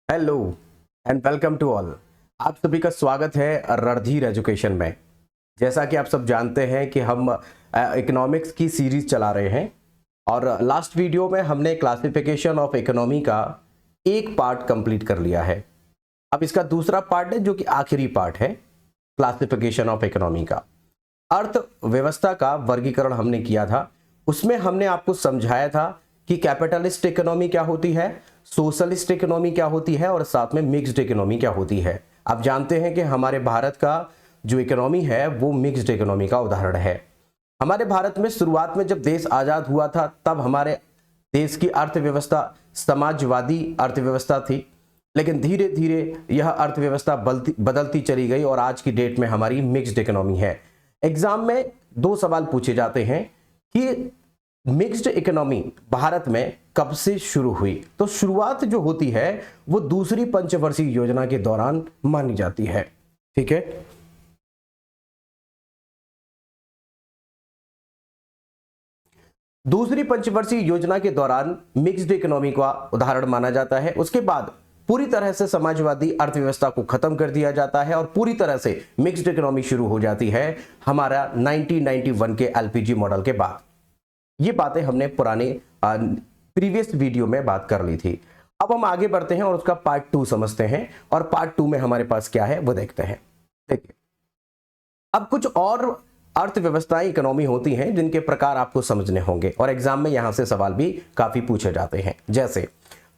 Hello and welcome to all. आप सभी का स्वागत है रणधीर एजुकेशन में। जैसा कि आप सब जानते हैं कि हम इकोनॉमिक्स की सीरीज चला रहे हैं और लास्ट वीडियो में हमने क्लासिफिकेशन ऑफ इकोनॉमी का एक पार्ट कंप्लीट कर लिया है। अब इसका दूसरा पार्ट है जो कि आखिरी पार्ट है क्लासिफिकेशन ऑफ इकोनॉमी का। अर्थव्यवस्था का वर्गीकरण हमने किया था, उसमें हमने आपको समझाया था कि कैपिटलिस्ट इकोनॉमी क्या होती है, सोशलिस्ट इकोनॉमी क्या होती है और साथ में मिक्स्ड इकोनॉमी क्या होती है। आप जानते हैं कि हमारे भारत का जो इकोनॉमी है वो मिक्स्ड इकोनॉमी का उदाहरण है। हमारे भारत में शुरुआत में जब देश आजाद हुआ था तब हमारे देश की अर्थव्यवस्था समाजवादी अर्थव्यवस्था थी, लेकिन धीरे धीरे यह अर्थव्यवस्था बदलती चली गई और आज की डेट में हमारी मिक्स्ड इकोनॉमी है। एग्जाम में दो सवाल पूछे जाते हैं कि मिक्स्ड इकोनॉमी भारत में कब से शुरू हुई। तो शुरुआत जो होती है वो दूसरी पंचवर्षीय योजना के दौरान मानी जाती है। ठीक है, दूसरी पंचवर्षीय योजना के दौरान मिक्स्ड इकोनॉमी का उदाहरण माना जाता है। उसके बाद पूरी तरह से समाजवादी अर्थव्यवस्था को खत्म कर दिया जाता है और पूरी तरह से मिक्स्ड इकोनॉमी शुरू हो जाती है हमारा 1991 के एलपीजी मॉडल के बाद। ये बातें हमने पुराने प्रीवियस वीडियो में बात कर ली थी। अब हम आगे बढ़ते हैं और उसका पार्ट 2 समझते हैं और पार्ट 2 में हमारे पास क्या है वो देखते हैं। देखिए, अब कुछ और अर्थव्यवस्थाएं इकोनॉमी होती हैं जिनके प्रकार आपको समझने होंगे और एग्जाम में यहां से सवाल भी काफी पूछे जाते हैं। जैसे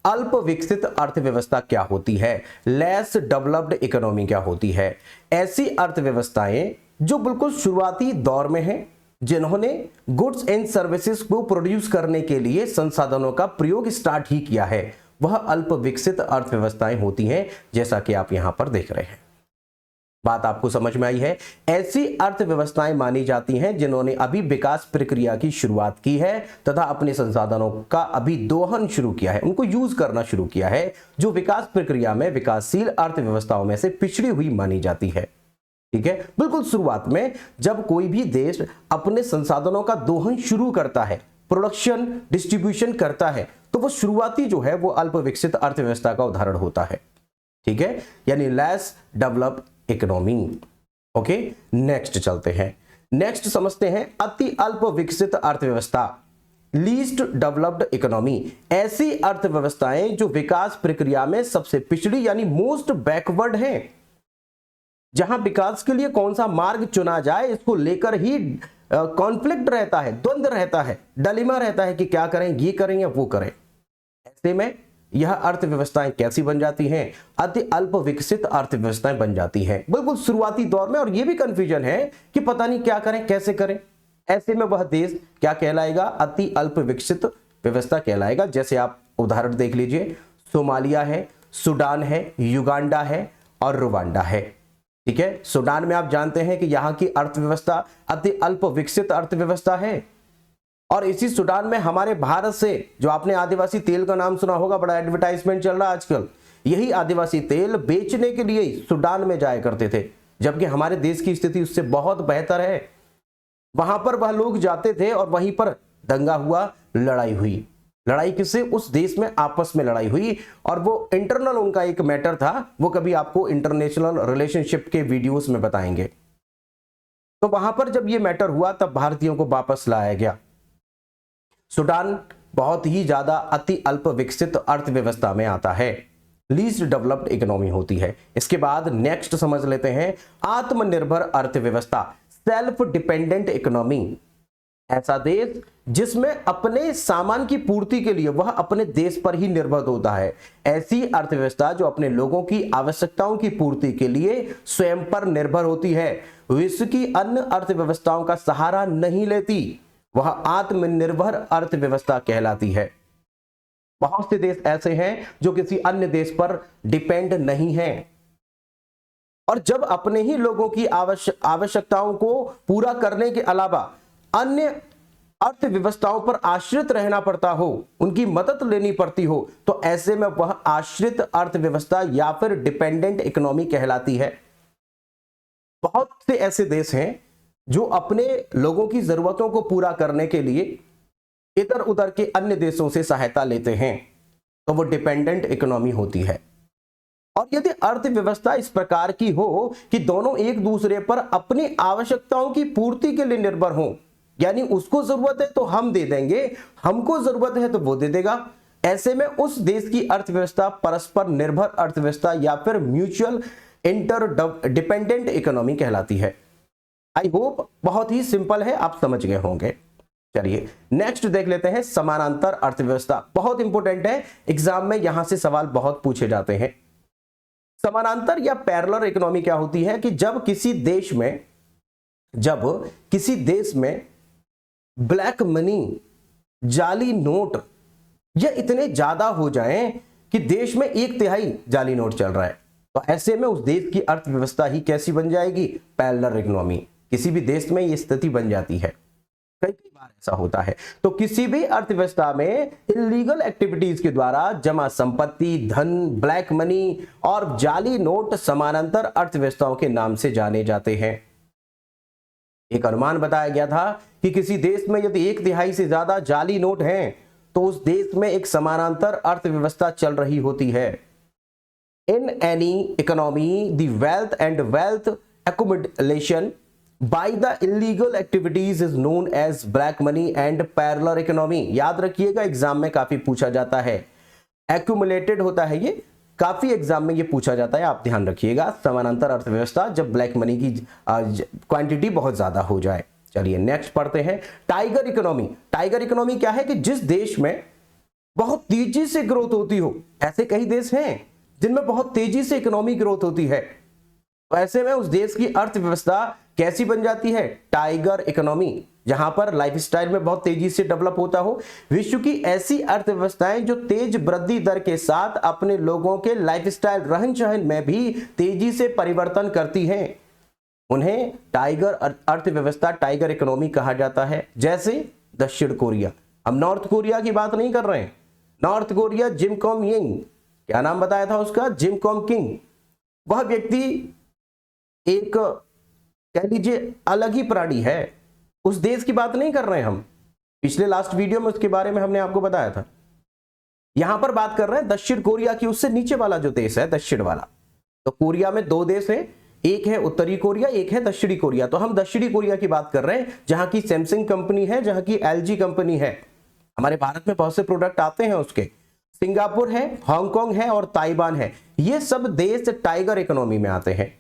अल्प विकसित अर्थव्यवस्था क्या होती है, लेस डेवलप्ड इकोनॉमी क्या होती है। ऐसी अर्थव्यवस्थाएं जो बिल्कुल शुरुआती दौर में हैं, जिन्होंने गुड्स एंड सर्विसेज को प्रोड्यूस करने के लिए संसाधनों का प्रयोग स्टार्ट ही किया है, वह अल्प विकसित अर्थव्यवस्थाएं होती हैं, जैसा कि आप यहां पर देख रहे हैं। बात आपको समझ में आई है। ऐसी अर्थव्यवस्थाएं मानी जाती हैं जिन्होंने अभी विकास प्रक्रिया की शुरुआत की है तथा अपने संसाधनों का अभी दोहन शुरू किया है, उनको यूज करना शुरू किया है, जो विकास प्रक्रिया में विकासशील अर्थव्यवस्थाओं में से पिछड़ी हुई मानी जाती है। ठीक है, बिल्कुल शुरुआत में जब कोई भी देश अपने संसाधनों का दोहन शुरू करता है, प्रोडक्शन डिस्ट्रीब्यूशन करता है, तो वो शुरुआती जो है वो अल्प विकसित अर्थव्यवस्था का उदाहरण होता है। ठीक है, यानी less develop economy. Okay, next चलते हैं। नेक्स्ट समझते हैं अति अल्प विकसित अर्थव्यवस्था, लीस्ट डेवलप्ड इकोनॉमी। ऐसी अर्थव्यवस्थाएं जो विकास प्रक्रिया में सबसे पिछड़ी यानी मोस्ट बैकवर्ड हैं, जहां विकास के लिए कौन सा मार्ग चुना जाए इसको लेकर ही कॉन्फ्लिक्ट रहता है, द्वंद्व रहता है, डिलेमा रहता है कि क्या करें, ये करें या वो करें। ऐसे में यह अर्थव्यवस्थाएं कैसी बन जाती हैं, अति अल्प विकसित अर्थव्यवस्थाएं बन जाती हैं बिल्कुल शुरुआती दौर में। और यह भी कंफ्यूजन है कि पता नहीं क्या करें, कैसे करें। ऐसे में वह देश क्या कहलाएगा, अति अल्प विकसित व्यवस्था कहलाएगा। जैसे आप उदाहरण देख लीजिए, सोमालिया है, सूडान है, युगांडा है और रुवांडा है। ठीक है, सूडान में आप जानते हैं कि यहां की अर्थव्यवस्था अति अल्प विकसित अर्थव्यवस्था है और इसी सूडान में हमारे भारत से जो आपने आदिवासी तेल का नाम सुना होगा, बड़ा एडवर्टाइजमेंट चल रहा है आजकल, यही आदिवासी तेल बेचने के लिए सूडान में जाया करते थे, जबकि हमारे देश की स्थिति उससे बहुत बेहतर है। वहां पर वह लोग जाते थे और वहीं पर दंगा हुआ, लड़ाई हुई। लड़ाई किससे, उस देश में आपस में लड़ाई हुई और वो इंटरनल उनका एक मैटर था, वो कभी आपको इंटरनेशनल रिलेशनशिप के वीडियोस में बताएंगे। तो वहां पर जब ये मैटर हुआ तब भारतीयों को वापस लाया गया। सूडान बहुत ही ज्यादा अति अल्प विकसित अर्थव्यवस्था में आता है, लीस्ट डेवलप्ड इकोनॉमी होती है। इसके बाद नेक्स्ट समझ लेते हैं आत्मनिर्भर अर्थव्यवस्था, सेल्फ डिपेंडेंट इकोनॉमी। ऐसा देश जिसमें अपने सामान की पूर्ति के लिए वह अपने देश पर ही निर्भर होता है। ऐसी अर्थव्यवस्था जो अपने लोगों की आवश्यकताओं की पूर्ति के लिए स्वयं पर निर्भर होती है, विश्व की अन्य अर्थव्यवस्थाओं का सहारा नहीं लेती, वह आत्मनिर्भर अर्थव्यवस्था कहलाती है। बहुत से देश ऐसे हैं जो किसी अन्य देश पर डिपेंड नहीं हैं और जब अपने ही लोगों की आवश्यकताओं को पूरा करने के अलावा अन्य अर्थव्यवस्थाओं पर आश्रित रहना पड़ता हो, उनकी मदद लेनी पड़ती हो, तो ऐसे में वह आश्रित अर्थव्यवस्था या फिर डिपेंडेंट इकोनॉमी कहलाती है। बहुत से ऐसे देश हैं जो अपने लोगों की जरूरतों को पूरा करने के लिए इधर उधर के अन्य देशों से सहायता लेते हैं, तो वो डिपेंडेंट इकोनॉमी होती है। और यदि अर्थव्यवस्था इस प्रकार की हो कि दोनों एक दूसरे पर अपनी आवश्यकताओं की पूर्ति के लिए निर्भर हों, यानी उसको जरूरत है तो हम दे देंगे, हमको जरूरत है तो वो दे देगा, ऐसे में उस देश की अर्थव्यवस्था परस्पर निर्भर अर्थव्यवस्था या फिर म्यूचुअल इंटरडिपेंडेंट इकोनॉमी कहलाती है। आई होप बहुत ही सिंपल है, आप समझ गए होंगे। चलिए नेक्स्ट देख लेते हैं, समानांतर अर्थव्यवस्था। बहुत इंपॉर्टेंट है, एग्जाम में यहां से सवाल बहुत पूछे जाते हैं। समानांतर या पैरेलल इकोनॉमी क्या होती है कि जब किसी देश में ब्लैक मनी, जाली नोट ये इतने ज्यादा हो जाएं कि देश में 1/3 जाली नोट चल रहा है, तो ऐसे में उस देश की अर्थव्यवस्था ही कैसी बन जाएगी? Parallel economy. किसी भी देश में ये स्थिति बन जाती है, कई बार ऐसा होता है। तो किसी भी अर्थव्यवस्था में इलीगल एक्टिविटीज के द्वारा जमा संपत्ति, धन, ब्लैक मनी और जाली नोट समानांतर अर्थव्यवस्थाओं के नाम से जाने जाते हैं। एक अनुमान बताया गया था कि किसी देश में यदि 1/3 से ज्यादा जाली नोट हैं तो उस देश में एक समानांतर अर्थव्यवस्था चल रही होती है। In any economy the wealth accumulation by the illegal activities is known as black money and parallel economy। याद रखिएगा, एग्जाम में काफी पूछा जाता है। accumulated होता है ये, काफी एग्जाम में ये पूछा जाता है, आप ध्यान रखिएगा। समानांतर अर्थव्यवस्था जब ब्लैक मनी की क्वांटिटी बहुत ज्यादा हो जाए। चलिए नेक्स्ट पढ़ते हैं, टाइगर इकोनॉमी। टाइगर इकोनॉमी क्या है कि जिस देश में बहुत तेजी से ग्रोथ होती हो, ऐसे कई देश हैं जिनमें बहुत तेजी से इकोनॉमी ग्रोथ होती है, तो ऐसे में उस देश की अर्थव्यवस्था कैसी बन जाती है? Tiger economy. जहां पर लाइफस्टाइल में बहुत तेजी से डेवलप होता हो। विश्व की ऐसी अर्थव्यवस्थाएं जो तेज वृद्धि दर के साथ अपने लोगों के लाइफस्टाइल, रहन सहन में भी तेजी से परिवर्तन करती हैं, उन्हें टाइगर अर्थव्यवस्था, टाइगर इकोनॉमी कहा जाता है। जैसे दक्षिण कोरिया, हम नॉर्थ कोरिया की बात नहीं कर रहे हैं। North Korea, gym com Ying, क्या नाम बताया था उसका? Gym com king. वह व्यक्ति एक कह लीजिए अलग ही प्राणी है, उस देश की बात नहीं कर रहे हैं हम। पिछले लास्ट वीडियो में उसके बारे में हमने आपको बताया था। यहां पर बात कर रहे हैं दक्षिण कोरिया की, उससे नीचे वाला जो देश है दक्षिण वाला। तो कोरिया में 2 देश हैं, एक है उत्तरी कोरिया, एक है दक्षिणी कोरिया। तो हम दक्षिणी कोरिया की बात कर रहे हैं, जहां की सैमसंग कंपनी है, जहां की LG कंपनी है। हमारे भारत में बहुत से प्रोडक्ट आते हैं उसके। सिंगापुर है, हांगकांग है और ताइवान है। ये सब देश टाइगर इकोनॉमी में आते हैं।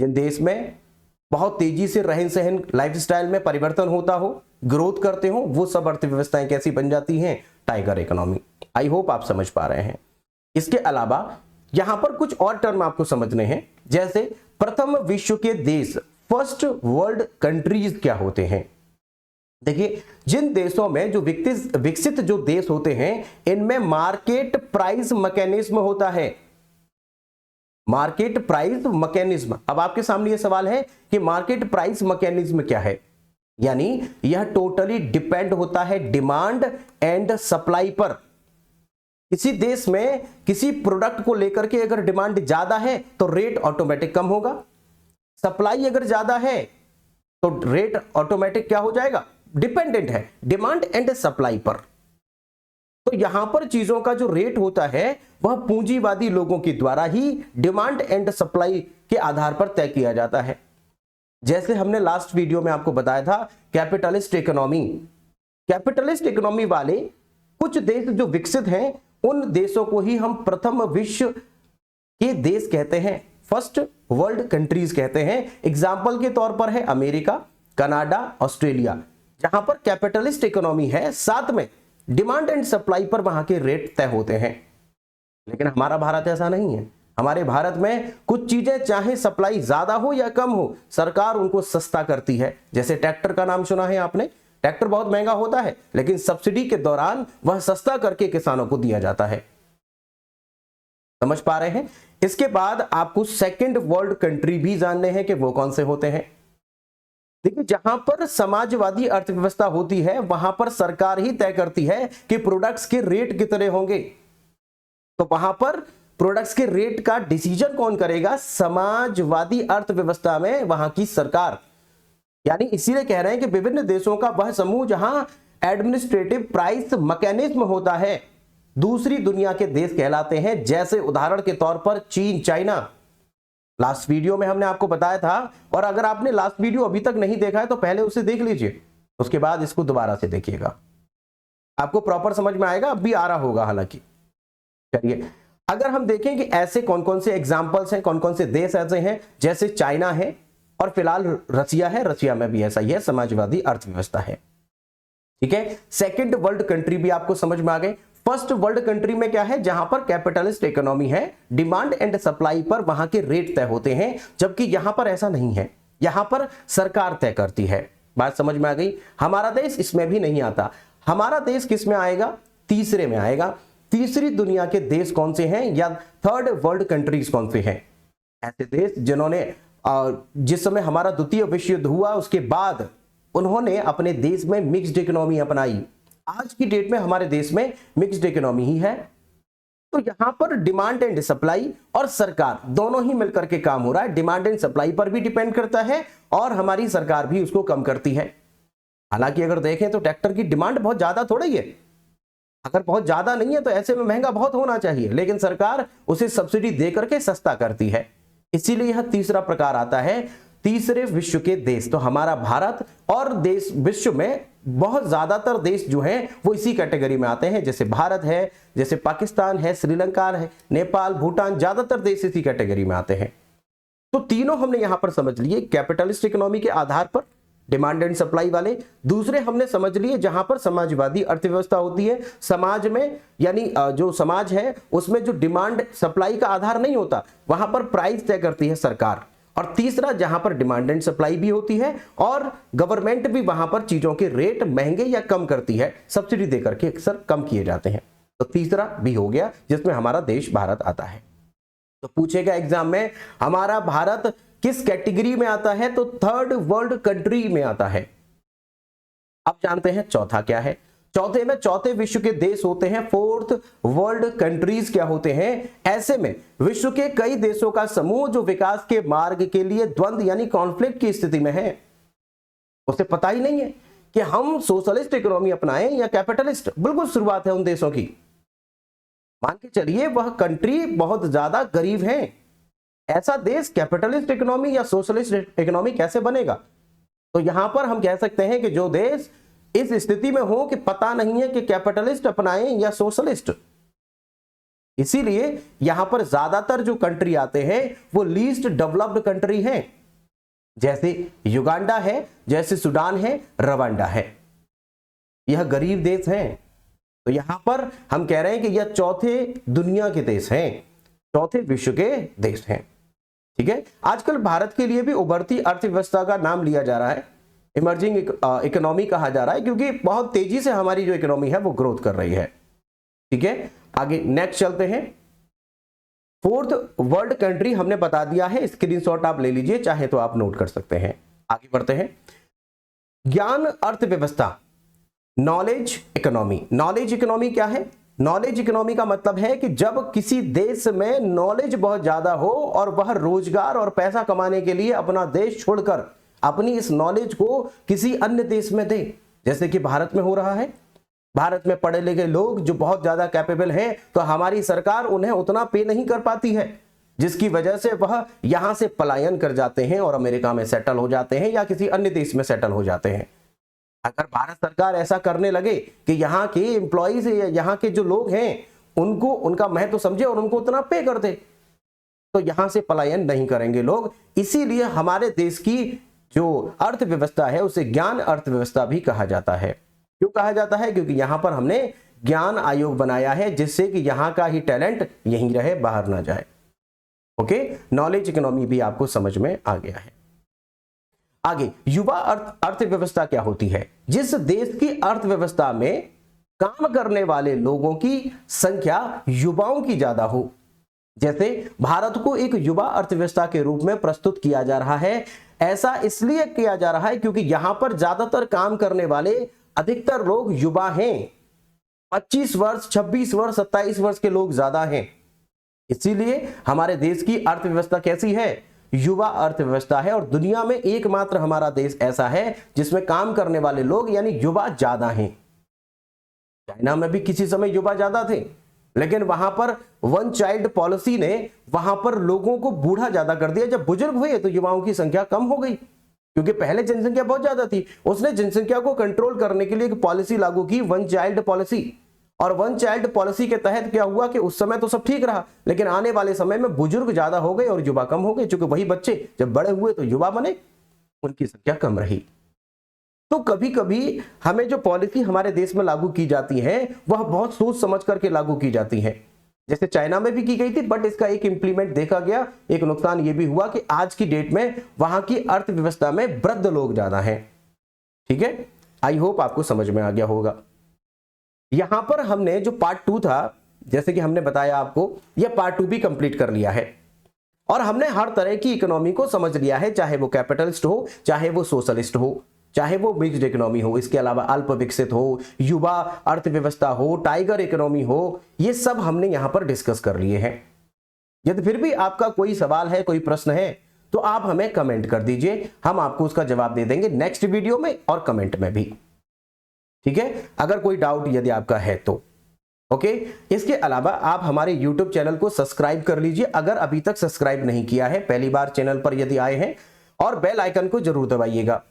जिन देश में बहुत तेजी से रहन सहन, लाइफस्टाइल में परिवर्तन होता हो, ग्रोथ करते हो, वो सब अर्थव्यवस्थाएं कैसी बन जाती हैं? Tiger economy. आई होप आप समझ पा रहे हैं। इसके अलावा यहां पर कुछ और टर्म आपको समझने हैं, जैसे प्रथम विश्व के देश, फर्स्ट वर्ल्ड कंट्रीज क्या होते हैं। देखिए, जिन देशों में जो विकसित जो देश होते हैं, इनमें मार्केट प्राइस मैकेनिज्म होता है। Market price mechanism. अब आपके सामने ये सवाल है कि मार्केट प्राइस मैकेनिज्म क्या है, यानी यह टोटली डिपेंड होता है डिमांड एंड सप्लाई पर। किसी देश में किसी प्रोडक्ट को लेकर के अगर डिमांड ज्यादा है तो रेट ऑटोमेटिक कम होगा, सप्लाई अगर ज्यादा है तो रेट ऑटोमेटिक क्या हो जाएगा? डिपेंडेंट है डिमांड एंड सप्लाई पर। तो यहां पर चीजों का जो रेट होता है वह पूंजीवादी लोगों के द्वारा ही डिमांड एंड सप्लाई के आधार पर तय किया जाता है। जैसे हमने लास्ट वीडियो में आपको बताया था, कैपिटलिस्ट इकोनॉमी। कैपिटलिस्ट इकोनॉमी वाले कुछ देश जो विकसित हैं, उन देशों को ही हम प्रथम विश्व के देश कहते हैं, फर्स्ट वर्ल्ड कंट्रीज कहते हैं। एग्जाम्पल के तौर पर है अमेरिका, कनाडा, ऑस्ट्रेलिया, जहां पर कैपिटलिस्ट इकोनॉमी है, साथ में डिमांड एंड सप्लाई पर वहां के रेट तय होते हैं। लेकिन हमारा भारत ऐसा नहीं है। हमारे भारत में कुछ चीजें चाहे सप्लाई ज्यादा हो या कम हो, सरकार उनको सस्ता करती है। जैसे ट्रैक्टर का नाम सुना है आपने, ट्रैक्टर बहुत महंगा होता है, लेकिन सब्सिडी के दौरान वह सस्ता करके किसानों को दिया जाता है। समझ पा रहे हैं? इसके बाद आपको सेकंड वर्ल्ड कंट्री भी जानने हैं कि वो कौन से होते हैं। देखिए, जहां पर समाजवादी अर्थव्यवस्था होती है, वहां पर सरकार ही तय करती है कि प्रोडक्ट्स के रेट कितने होंगे। तो वहां पर प्रोडक्ट्स के रेट का डिसीजन कौन करेगा? समाजवादी अर्थव्यवस्था में वहां की सरकार। यानी इसीलिए कह रहे हैं कि विभिन्न देशों का वह समूह जहां एडमिनिस्ट्रेटिव प्राइस मैकेनिज्म होता है, दूसरी दुनिया के देश कहलाते हैं, जैसे उदाहरण के तौर पर चीन, चाइना। लास्ट वीडियो में हमने आपको बताया था, और अगर आपने लास्ट वीडियो अभी तक नहीं देखा है तो पहले उसे देख लीजिए, उसके बाद इसको दोबारा से देखिएगा, आपको प्रॉपर समझ में आएगा। अब भी आ रहा होगा हालांकि। चलिए, अगर हम देखें कि ऐसे कौन कौन से एग्जाम्पल्स हैं, कौन कौन से देश ऐसे हैं, जैसे चाइना है और फिलहाल रसिया है, रसिया में भी ऐसा ही है, समाजवादी अर्थव्यवस्था है। ठीक है, सेकंड वर्ल्ड कंट्री भी आपको समझ में आ गए। फर्स्ट वर्ल्ड कंट्री में क्या है, जहां पर कैपिटलिस्ट इकोनॉमी है, डिमांड एंड सप्लाई पर वहां के रेट तय होते हैं, जबकि यहां पर ऐसा नहीं है, यहां पर सरकार तय करती है। बात समझ में आ गई। हमारा देश इसमें भी नहीं आता। हमारा देश किस में आएगा, तीसरे में आएगा। तीसरी दुनिया के देश कौन से हैं, या थर्ड वर्ल्ड कंट्रीज कौन से हैं? ऐसे देश जिन्होंने जिस समय हमारा द्वितीय विश्व युद्ध हुआ उसके बाद उन्होंने अपने देश में मिक्स्ड इकोनॉमी अपनाई। आज की डेट में हमारे देश में मिक्स्ड इकोनॉमी ही है। तो यहां पर डिमांड एंड सप्लाई और सरकार दोनों ही मिलकर के काम हो रहा है। डिमांड एंड सप्लाई पर भी डिपेंड करता है और हमारी सरकार भी उसको कम करती है। हालांकि अगर देखें तो ट्रैक्टर की डिमांड बहुत ज्यादा थोड़ी है, अगर बहुत ज्यादा नहीं है तो ऐसे में महंगा बहुत होना चाहिए, लेकिन सरकार उसे सब्सिडी दे करके सस्ता करती है। इसीलिए यह तीसरा प्रकार आता है, तीसरे विश्व के देश। तो हमारा भारत और देश विश्व में बहुत ज्यादातर देश जो हैं वो इसी कैटेगरी में आते हैं, जैसे भारत है, जैसे पाकिस्तान है, श्रीलंका है, नेपाल, भूटान, ज्यादातर देश इसी कैटेगरी में आते हैं। तो तीनों हमने यहां पर समझ लिए, कैपिटलिस्ट इकोनॉमी के आधार पर डिमांड एंड सप्लाई वाले। दूसरे हमने समझ लिए जहां पर समाजवादी अर्थव्यवस्था होती है, समाज में यानी जो समाज है उसमें जो डिमांड सप्लाई का आधार नहीं होता, वहां पर प्राइस तय करती है सरकार। और तीसरा जहां पर डिमांड एंड सप्लाई भी होती है और गवर्नमेंट भी वहां पर चीजों के रेट महंगे या कम करती है, सब्सिडी देकर के अक्सर कम किए जाते हैं। तो तीसरा भी हो गया जिसमें हमारा देश भारत आता है। तो पूछेगा एग्जाम में हमारा भारत किस कैटेगरी में आता है, तो थर्ड वर्ल्ड कंट्री में आता है। अब जानते हैं चौथा क्या है। चौथे में चौथे विश्व के देश होते हैं, फोर्थ वर्ल्ड कंट्रीज क्या होते हैं। ऐसे में विश्व के कई देशों का समूह जो विकास के मार्ग के लिए द्वंद्व यानी कॉन्फ्लिक्ट की स्थिति में है। उसे पता ही नहीं है कि हम सोशलिस्ट इकोनॉमी अपनाएं या कैपिटलिस्ट। बिल्कुल शुरुआत है उन देशों की। मान के चलिए वह कंट्री बहुत ज्यादा गरीब है, ऐसा देश कैपिटलिस्ट इकोनॉमी या सोशलिस्ट इकोनॉमी कैसे बनेगा। तो यहां पर हम कह सकते हैं कि जो देश इस स्थिति में हो कि पता नहीं है कि कैपिटलिस्ट अपनाएं या सोशलिस्ट, इसीलिए यहां पर ज्यादातर जो कंट्री आते हैं वो लीस्ट डेवलप्ड कंट्री हैं, जैसे युगांडा है, जैसे सूडान है, रवांडा है। यह गरीब देश हैं। तो यहां पर हम कह रहे हैं कि यह चौथे दुनिया के देश हैं, चौथे विश्व के देश हैं। ठीक है, आजकल भारत के लिए भी उभरती अर्थव्यवस्था का नाम लिया जा रहा है, इमर्जिंग इकोनॉमी कहा जा रहा है, क्योंकि बहुत तेजी से हमारी जो इकोनॉमी है वो ग्रोथ कर रही है। ठीक है, आगे नेक्स्ट चलते हैं। फोर्थ वर्ल्ड कंट्री हमने बता दिया है, स्क्रीनशॉट आप ले लीजिए, चाहे तो आप नोट कर सकते हैं। आगे बढ़ते हैं। ज्ञान अर्थव्यवस्था, नॉलेज इकोनॉमी। नॉलेज इकोनॉमी क्या है? नॉलेज इकोनॉमी का मतलब है कि जब किसी देश में नॉलेज बहुत ज्यादा हो और वह रोजगार और पैसा कमाने के लिए अपना देश छोड़कर अपनी इस नॉलेज को किसी अन्य देश में दे, जैसे कि भारत में हो रहा है। भारत में पढ़े लिखे लोग जो बहुत ज्यादा कैपेबल हैं, तो हमारी सरकार उन्हें उतना पे नहीं कर पाती है, जिसकी वजह से वह यहां से पलायन कर जाते हैं और अमेरिका में सेटल हो जाते हैं या किसी अन्य देश में सेटल हो जाते हैं। अगर भारत सरकार ऐसा करने लगे कि यहाँ के एम्प्लॉइज या यहाँ के जो लोग हैं उनको उनका महत्व समझे और उनको उतना पे कर दे, तो यहां से पलायन नहीं करेंगे लोग। इसीलिए हमारे देश की जो अर्थव्यवस्था है उसे ज्ञान अर्थव्यवस्था भी कहा जाता है। क्यों कहा जाता है? क्योंकि यहां पर हमने ज्ञान आयोग बनाया है, जिससे कि यहां का ही टैलेंट यहीं रहे, बाहर ना जाए। ओके, नॉलेज इकोनॉमी भी आपको समझ में आ गया है। आगे, युवा अर्थव्यवस्था क्या होती है? जिस देश की अर्थव्यवस्था में काम करने वाले लोगों की संख्या युवाओं की ज्यादा हो। जैसे भारत को एक युवा अर्थव्यवस्था के रूप में प्रस्तुत किया जा रहा है। ऐसा इसलिए किया जा रहा है क्योंकि यहां पर ज्यादातर काम करने वाले अधिकतर लोग युवा हैं। 25 वर्ष, 26 वर्ष, 27 वर्ष के लोग ज्यादा हैं। इसीलिए हमारे देश की अर्थव्यवस्था कैसी है? युवा अर्थव्यवस्था है। और दुनिया में एकमात्र हमारा देश ऐसा है जिसमें काम करने वाले लोग यानी युवा ज्यादा हैं। चाइना में भी किसी समय युवा ज्यादा थे, लेकिन वहां पर वन चाइल्ड पॉलिसी ने वहां पर लोगों को बूढ़ा ज्यादा कर दिया। जब बुजुर्ग हुए तो युवाओं की संख्या कम हो गई, क्योंकि पहले जनसंख्या बहुत ज्यादा थी। उसने जनसंख्या को कंट्रोल करने के लिए एक पॉलिसी लागू की, वन चाइल्ड पॉलिसी। और वन चाइल्ड पॉलिसी के तहत क्या हुआ कि उस समय तो सब ठीक रहा, लेकिन आने वाले समय में बुजुर्ग ज्यादा हो गए और युवा कम हो गए, क्योंकि वही बच्चे जब बड़े हुए तो युवा बने, उनकी संख्या कम रही। तो कभी कभी हमें जो पॉलिसी हमारे देश में लागू की जाती है वह बहुत सोच समझ करके लागू की जाती है। जैसे चाइना में भी की गई थी, बट इसका एक इंप्लीमेंट देखा गया। एक नुकसान यह भी हुआ कि आज की डेट में वहां की अर्थव्यवस्था में वृद्ध लोग ज्यादा हैं। ठीक है, आई होप आपको समझ में आ गया होगा। यहां पर हमने जो पार्ट 2 था, जैसे कि हमने बताया आपको, यह पार्ट 2 भी कंप्लीट कर लिया है और हमने हर तरह की इकोनॉमी को समझ लिया है, चाहे वो कैपिटलिस्ट हो, चाहे वो सोशलिस्ट हो, चाहे वो मिक्स्ड इकोनॉमी हो, इसके अलावा अल्प विकसित हो, युवा अर्थव्यवस्था हो, टाइगर इकोनॉमी हो, ये सब हमने यहां पर डिस्कस कर लिए हैं। यदि फिर भी आपका कोई सवाल है, कोई प्रश्न है, तो आप हमें कमेंट कर दीजिए, हम आपको उसका जवाब दे देंगे नेक्स्ट वीडियो में और कमेंट में भी। ठीक है, अगर कोई डाउट यदि आपका है तो ओके। इसके अलावा आप हमारे YouTube चैनल को सब्सक्राइब कर लीजिए अगर अभी तक सब्सक्राइब नहीं किया है, पहली बार चैनल पर यदि आए हैं, और बेल आइकन को जरूर दबाइएगा।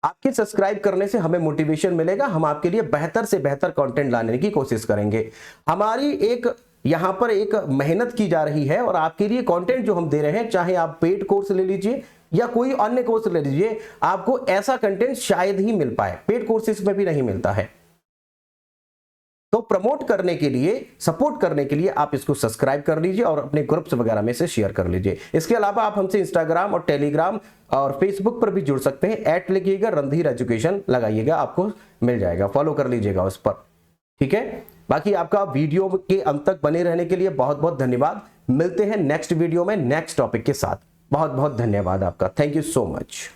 आपके सब्सक्राइब करने से हमें मोटिवेशन मिलेगा, हम आपके लिए बेहतर से बेहतर कंटेंट लाने की कोशिश करेंगे। हमारी एक यहां पर एक मेहनत की जा रही है और आपके लिए कंटेंट जो हम दे रहे हैं, चाहे आप पेड कोर्स ले लीजिए या कोई अन्य कोर्स ले लीजिए, आपको ऐसा कंटेंट शायद ही मिल पाए, पेड कोर्सेज में भी नहीं मिलता है। तो प्रमोट करने के लिए, सपोर्ट करने के लिए आप इसको सब्सक्राइब कर लीजिए और अपने ग्रुप्स वगैरह में से शेयर कर लीजिए। इसके अलावा आप हमसे इंस्टाग्राम और टेलीग्राम और फेसबुक पर भी जुड़ सकते हैं। ऐड लिखिएगा, रणधीर एजुकेशन लगाइएगा, आपको मिल जाएगा, फॉलो कर लीजिएगा उस पर। ठीक है, बाकी आपका वीडियो के अंत तक बने रहने के लिए बहुत बहुत धन्यवाद। मिलते हैं नेक्स्ट वीडियो में नेक्स्ट टॉपिक के साथ। बहुत बहुत धन्यवाद आपका, थैंक यू सो मच।